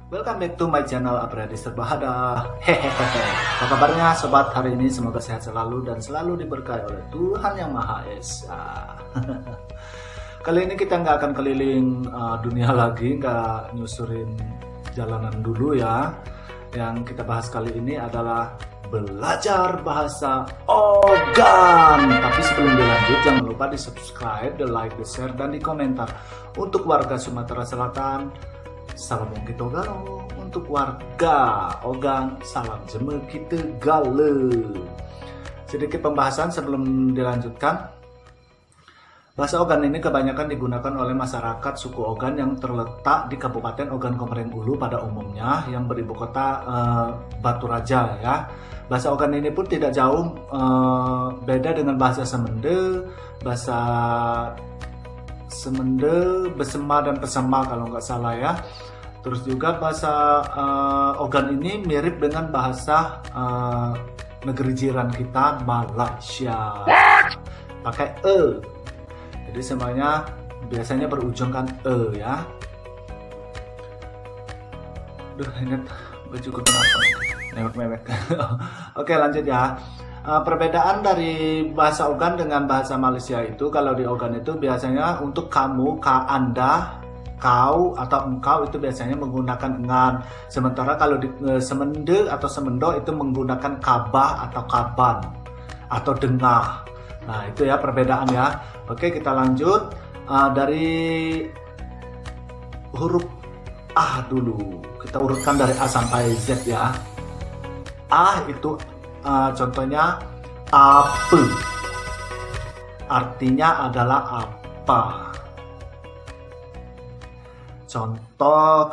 Welcome back to my channel Apriyadi Serbahada. Hehehe. Apa kabarnya sobat hari ini? Semoga sehat selalu dan selalu diberkahi oleh Tuhan Yang Maha Esa. Kali ini kita nggak akan keliling dunia lagi, nggak nyusurin jalanan dulu ya. Yang kita bahas kali ini adalah belajar bahasa Ogan. Tapi sebelum dilanjut, jangan lupa di subscribe, di like, di share, dan di komentar. Untuk warga Sumatera Selatan, salam kita galo. Untuk warga Ogan, salam jeme kita gale. Sedikit pembahasan sebelum dilanjutkan. Bahasa Ogan ini kebanyakan digunakan oleh masyarakat suku Ogan yang terletak di Kabupaten Ogan Komering Ulu pada umumnya, yang beribu kota Batu Raja ya. Bahasa Ogan ini pun tidak jauh beda dengan bahasa Semende, Besema dan Pesema kalau nggak salah ya. Terus juga bahasa Ogan ini mirip dengan bahasa negeri jiran kita, Malaysia. Pakai jadi semuanya biasanya berujung kan ya. Duh, ingat bajuku kenapa mewek-mewek. Oke, lanjut ya. Perbedaan dari bahasa Ogan dengan bahasa Malaysia itu, kalau di Ogan itu biasanya untuk kamu, anda, kau atau engkau itu biasanya menggunakan ngan. Sementara kalau di Semende atau Semendo itu menggunakan kabah atau kaban atau dengah. Nah itu ya perbedaan ya. Oke, kita lanjut dari huruf A dulu. Kita urutkan dari A sampai Z ya. A itu contohnya apa, artinya adalah apa. Contoh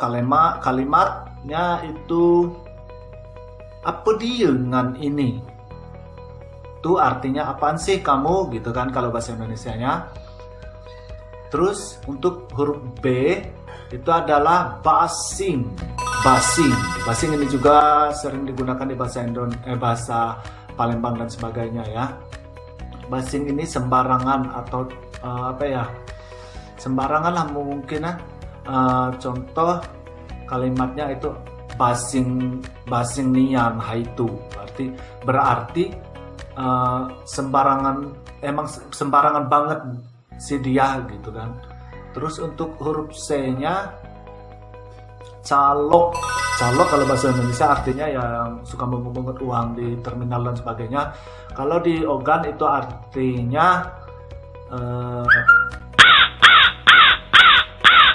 kalimatnya itu apa dia dengan ini. Itu artinya apaan sih kamu gitu kan kalau bahasa Indonesianya. Terus untuk huruf B itu adalah basing. Basing ini juga sering digunakan di bahasa Palembang dan sebagainya ya. Basing ini sembarangan atau sembarangan lah mungkin ya. Contoh kalimatnya itu basing nian haitu. Berarti sembarangan banget si dia gitu kan. Terus untuk huruf C-nya calok kalau bahasa Indonesia artinya yang suka memungut uang di terminal dan sebagainya. Kalau di Ogan itu artinya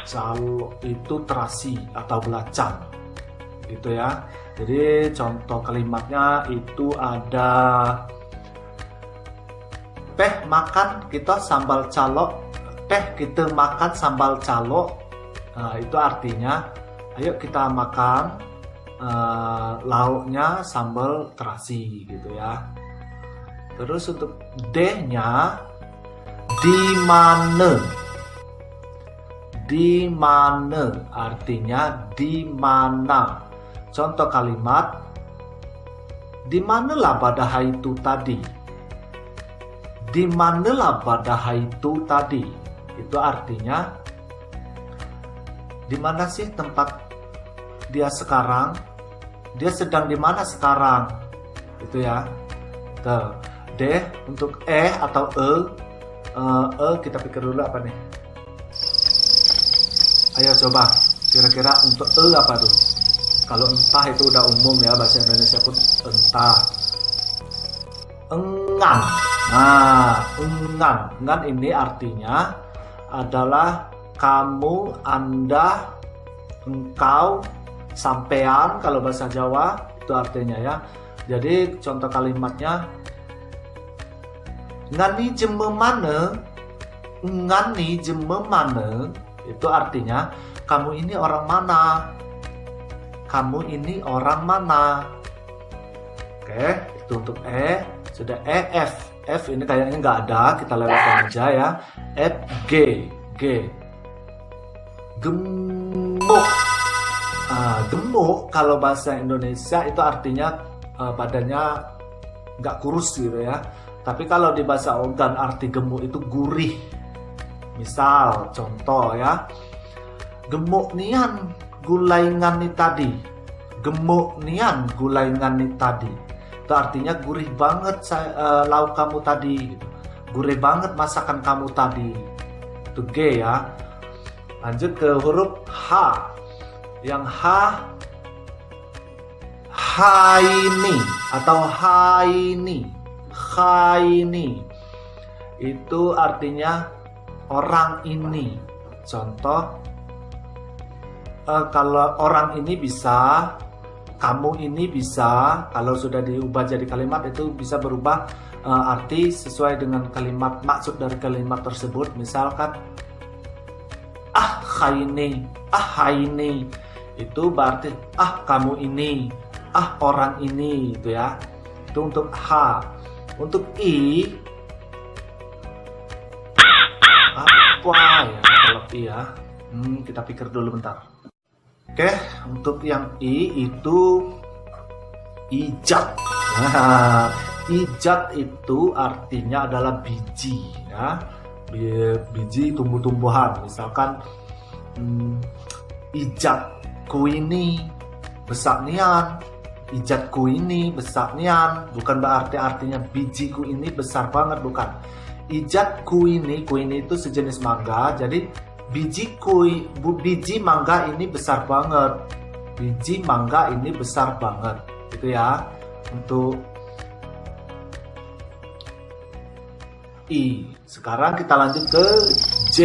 calok itu terasi atau belacan gitu ya. Jadi contoh kalimatnya itu ada teh makan kita sambal calok, teh kita makan sambal calok. Nah, itu artinya ayo kita makan lauknya sambal terasi gitu ya. Terus untuk D-nya di mana artinya di mana. Contoh kalimat di manalah badahai itu tadi. Di manalah badahai itu tadi. Itu artinya di mana sih tempat dia sekarang? Dia sedang di mana sekarang? Itu ya. Tuh. D untuk atau kita pikir dulu apa nih? Ayo coba. Kira-kira untuk apa tuh? Kalau entah itu udah umum ya, bahasa Indonesia pun entah. Engan. Nah, engan ini artinya adalah kamu, anda, engkau, sampean kalau bahasa Jawa itu artinya ya. Jadi contoh kalimatnya ngani jeme mana itu artinya kamu ini orang mana. Kamu ini orang mana? Oke, itu untuk sudah F ini kayaknya nggak ada, kita lewatkan aja ya. F G gemuk. Gemuk kalau bahasa Indonesia itu artinya badannya nggak kurus gitu ya. Tapi kalau di bahasa Ogan arti gemuk itu gurih. Misal contoh ya, gemuk nian gulai ngani tadi, gemuk nian gulai ngani tadi. Itu artinya gurih banget lauk kamu tadi, gitu. Gurih banget masakan kamu tadi. Itu G ya. Lanjut ke huruf H. Yang H, haini atau haini. Haini itu artinya orang ini. Contoh, kalau orang ini bisa, kamu ini bisa. Kalau sudah diubah jadi kalimat itu bisa berubah arti sesuai dengan kalimat, maksud dari kalimat tersebut. Misalkan haini, haini itu berarti kamu ini, orang ini, gitu ya. Itu untuk H. Untuk I, apa ya kalau I ya? Kita pikir dulu bentar. Oke, untuk yang I itu ijat. Nah, ijat itu artinya adalah biji ya. Biji tumbuh-tumbuhan. Misalkan ijatku ini besar nian, ijatku ini besar nian, bukan berarti artinya bijiku ini besar banget, bukan. Ijatku ini, ku ini itu sejenis mangga, jadi biji mangga ini besar banget, biji mangga ini besar banget, gitu ya. Untuk I. Sekarang kita lanjut ke J.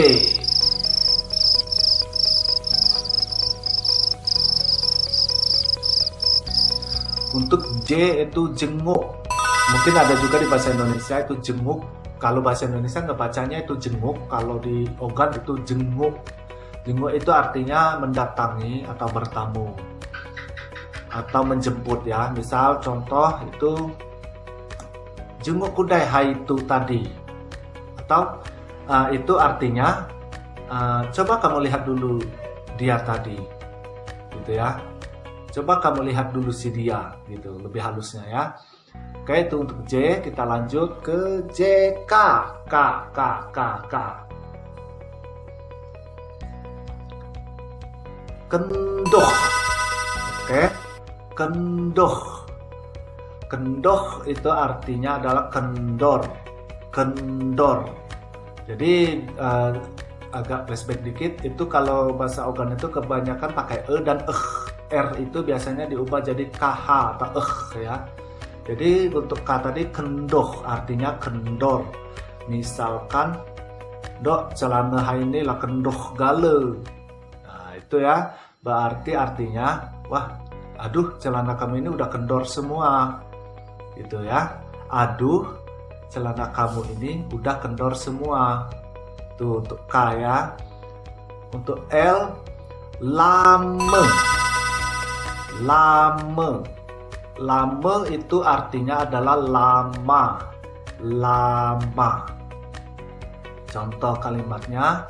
Untuk J itu jenguk. Mungkin ada juga di bahasa Indonesia itu jenguk. Kalau bahasa Indonesia ngebacanya itu jenguk. Kalau di Ogan itu jenguk. Jenguk itu artinya mendatangi atau bertamu atau menjemput ya. Misal contoh itu jenguk kudai hai itu tadi. Atau itu artinya coba kamu lihat dulu dia tadi. Gitu ya. Coba kamu lihat dulu si dia, gitu, lebih halusnya ya. Oke, itu untuk J. Kita lanjut ke J, K. Kendoh. Oke, kendoh. Kendoh itu artinya adalah kendor. Kendor. Jadi agak flashback dikit, itu kalau bahasa Ogan itu kebanyakan pakai E dan R itu biasanya diubah jadi KH atau ya. Jadi untuk K tadi kendoh artinya kendor. Misalkan dok celana ini lah kendoh gale. Nah itu ya, berarti artinya wah aduh celana kamu ini udah kendor semua. Gitu ya. Aduh celana kamu ini udah kendor semua. Tuh untuk K ya. Untuk L, lame. Lame. Lame itu artinya adalah lama. Lama. Contoh kalimatnya,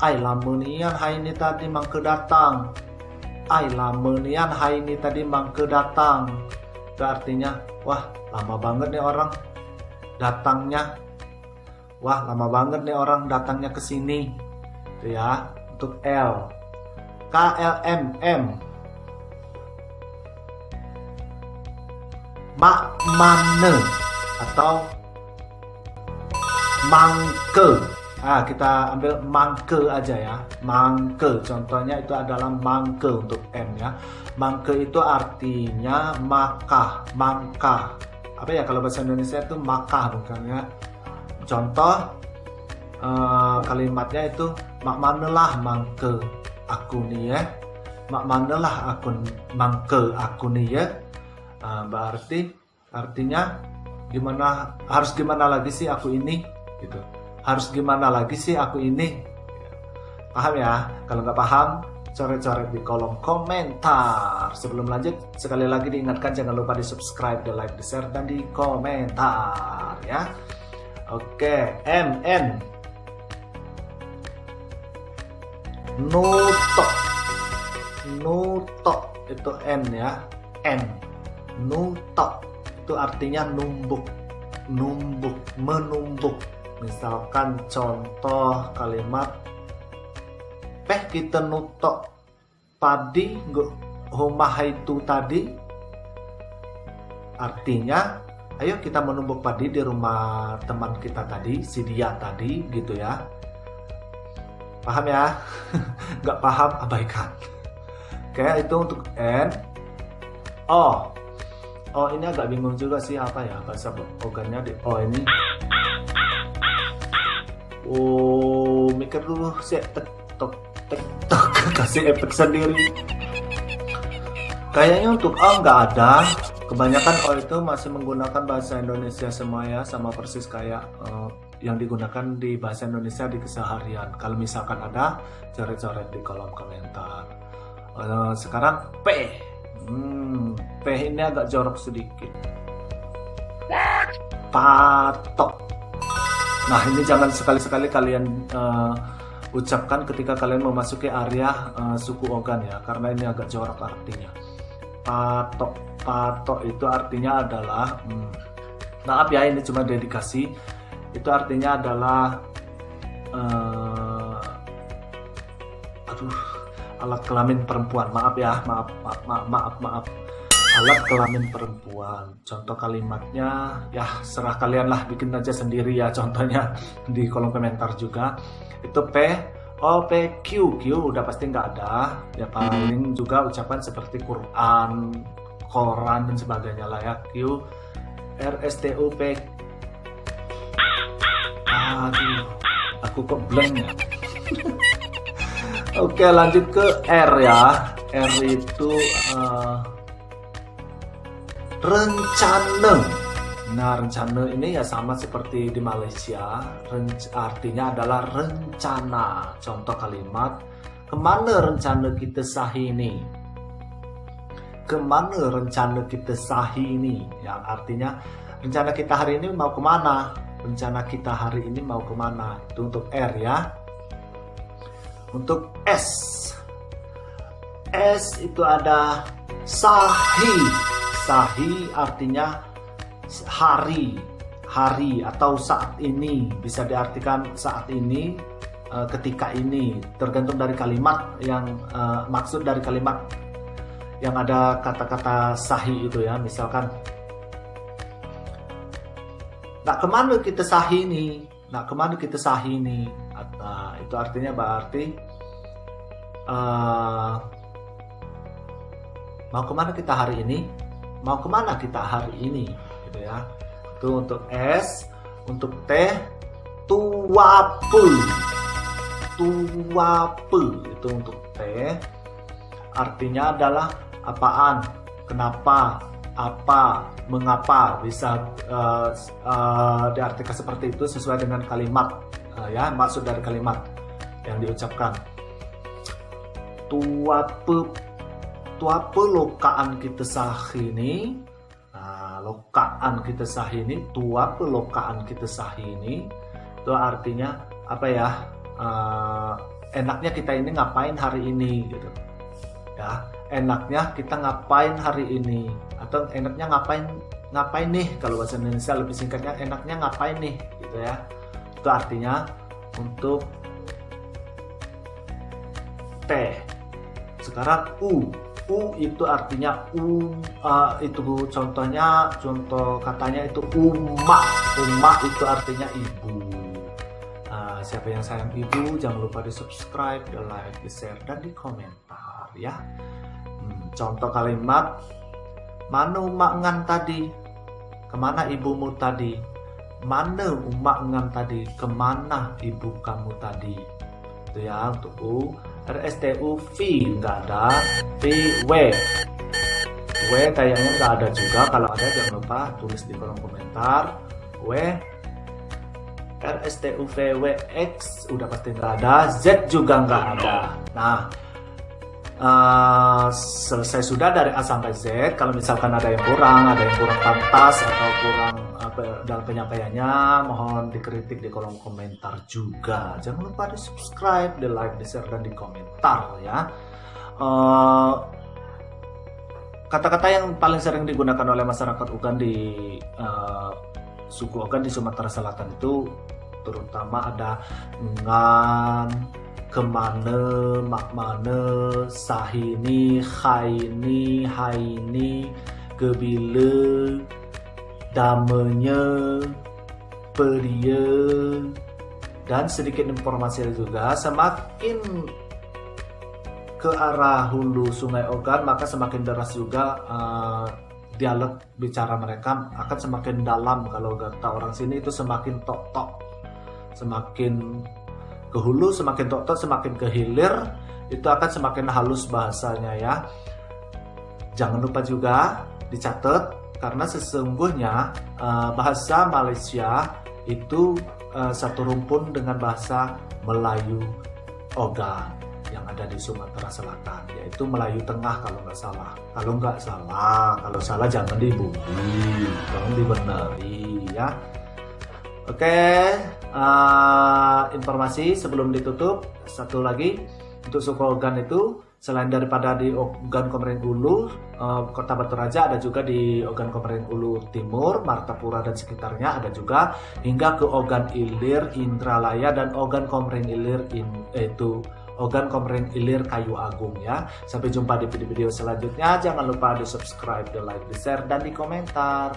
ai lame nian hai ini tadi mangke datang. Ai lame nian hai ini tadi mangke datang. Itu artinya, wah lama banget nih orang datangnya. Wah lama banget nih orang datangnya ke sini. Itu ya. Untuk L, KLMM. Makmane atau mangke. Kita ambil mangke aja ya. Mangke contohnya itu adalah mangke untuk M ya. Mangke itu artinya makah, mangkah. Apa ya kalau bahasa Indonesia itu makah bukan ya. Contoh kalimatnya itu makmanelah mangke aku nih ya. Makmanelah aku mangke aku nih ya. Berarti artinya harus gimana lagi sih aku ini gitu. Harus gimana lagi sih aku ini. Paham ya? Kalau nggak paham coret-coret di kolom komentar. Sebelum lanjut sekali lagi diingatkan jangan lupa di subscribe, di like, di share, dan di komentar ya. Oke, MN nutok. Nutok itu N ya. N nutok itu artinya numbuk, numbuk, menumbuk. Misalkan contoh kalimat kita nutok padi humah itu tadi artinya ayo kita menumbuk padi di rumah teman kita tadi, si dia tadi gitu ya. Paham ya? Nggak paham abaikan. Oke, itu untuk N. Oh ini agak bingung juga sih apa ya bahasa organnya di ini. Mikir dulu sih, tek tok kasih efek sendiri. Kayaknya untuk O nggak ada. Kebanyakan O itu masih menggunakan bahasa Indonesia semua ya, sama persis kayak yang digunakan di bahasa Indonesia di keseharian. Kalau misalkan ada, coret-coret di kolom komentar. Sekarang P. P ini agak jorok sedikit. Patok. Nah, ini jangan sekali-sekali kalian ucapkan ketika kalian memasuki area suku Ogan ya, karena ini agak jorok artinya. Patok itu artinya adalah maaf ya, ini cuma dedikasi. Itu artinya adalah alat kelamin perempuan. Maaf ya, maaf. Alat kelamin perempuan. Contoh kalimatnya ya serah kalian lah, bikin aja sendiri ya contohnya di kolom komentar juga. Itu P. Q udah pasti nggak ada ya, paling juga ucapan seperti Quran, koran dan sebagainya lah ya. Q. RSTUP. Aduh, aku kok blank ya. Oke, lanjut ke R ya. R itu rencana. Nah, rencana ini ya sama seperti di Malaysia, artinya adalah rencana. Contoh kalimat, kemana rencana kita sehari ini? Kemana rencana kita sehari ini? Yang artinya rencana kita hari ini mau kemana? Rencana kita hari ini mau kemana? Itu untuk R ya. Untuk S. S itu ada sahi. Sahi artinya hari atau saat ini, bisa diartikan saat ini, ketika ini, tergantung dari kalimat yang maksud dari kalimat yang ada kata-kata sahi itu ya. Misalkan, nak kemana kita sahi ini, nak kemana kita sahi ini, itu artinya berarti mau kemana kita hari ini, mau kemana kita hari ini gitu ya. Itu untuk S. Untuk T, tuape. Itu untuk T, artinya adalah apaan, kenapa, apa, mengapa. Bisa diartikan seperti itu sesuai dengan kalimat ya, maksud dari kalimat yang diucapkan. Tuape lokaan kita sahini. Nah, lokaan kita sahini, tuape lokaan kita sahini. Itu artinya apa ya? Enaknya kita ini ngapain hari ini gitu. Ya, enaknya kita ngapain hari ini, atau enaknya ngapain nih, kalau bahasa Indonesia lebih singkatnya enaknya ngapain nih gitu ya. Itu artinya untuk T. Sekarang U itu artinya itu contohnya, contoh katanya itu umak itu artinya ibu. Siapa yang sayang ibu, jangan lupa di subscribe, di like, di share, dan di komentar ya. Contoh kalimat, mana umak ngan tadi, kemana ibumu tadi. Mana umak ngan tadi, kemana ibu kamu tadi. Itu ya untuk U. RSTU V nggak ada. V W kayaknya nggak ada juga. Kalau ada jangan lupa tulis di kolom komentar. W. RSTU VW X udah pasti nggak ada. Z juga nggak ada. Nah, selesai sudah dari A sampai Z. Kalau misalkan ada yang kurang pantas atau kurang dalam penyampaiannya, mohon dikritik di kolom komentar juga. Jangan lupa di subscribe, di like, di share, dan di komentar ya. Kata-kata yang paling sering digunakan oleh masyarakat Ogan di suku Ogan di Sumatera Selatan itu terutama ada ngan, kemana, makmana, sahini, haini, haini, kebila, damanya, peria, dan sedikit informasi juga, semakin ke arah hulu Sungai Ogan maka semakin deras juga dialek bicara mereka akan semakin dalam. Kalau kata orang sini itu semakin tok-tok, semakin ke hulu semakin tok-tok, semakin ke hilir itu akan semakin halus bahasanya ya. Jangan lupa juga dicatat karena sesungguhnya bahasa Malaysia itu satu rumpun dengan bahasa Melayu Ogan yang ada di Sumatera Selatan, yaitu Melayu Tengah kalau nggak salah. Kalau salah jangan dibully, jangan dibenari ya. Oke, informasi sebelum ditutup satu lagi untuk suku Ogan itu selain daripada di Ogan Komering Ulu, Kota Batu Raja, ada juga di Ogan Komering Ulu Timur, Martapura dan sekitarnya, ada juga hingga ke Ogan Ilir, Indralaya dan Ogan Komering Ilir Ogan Komering Ilir Kayu Agung ya. Sampai jumpa di video-video selanjutnya. Jangan lupa di subscribe, di like, di share, dan di komentar.